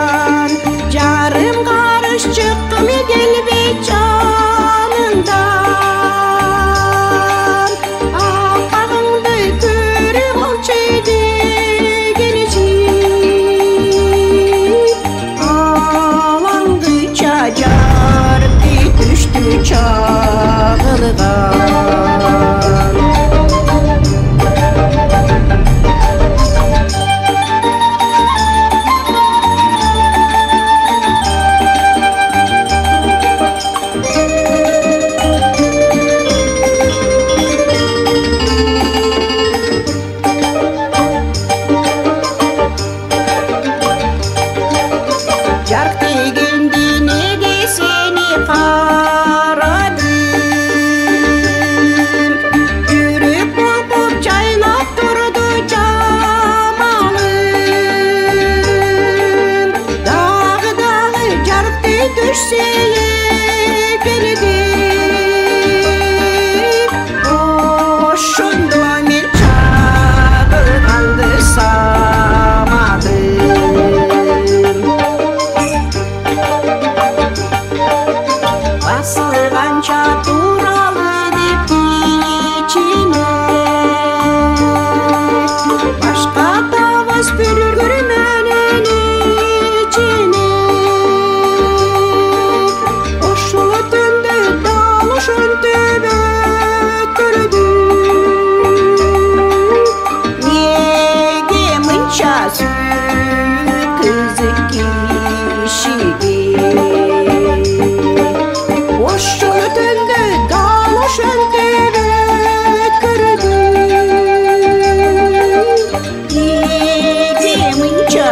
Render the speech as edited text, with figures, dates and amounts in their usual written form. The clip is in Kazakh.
жаңыдан жарым қарыш шыққым келбей жаныңдан аппағыңды көріп алшы дегенше алаңдыша жарып düştü çağılgan Жарық дегенде неге сені қарадым жүрек бұлбұл жайнап тұрды жамалым дағы жарықтай düşсе егерде ошондо мен чағылғанды басылғанша туралы деп içine башка табыс бүргүрмөнүн içine ошол түндө дал ошентип өткөрдүм неге мынча кызык кишиге ошол түндө дал ошентип өткөрдүм неге мынча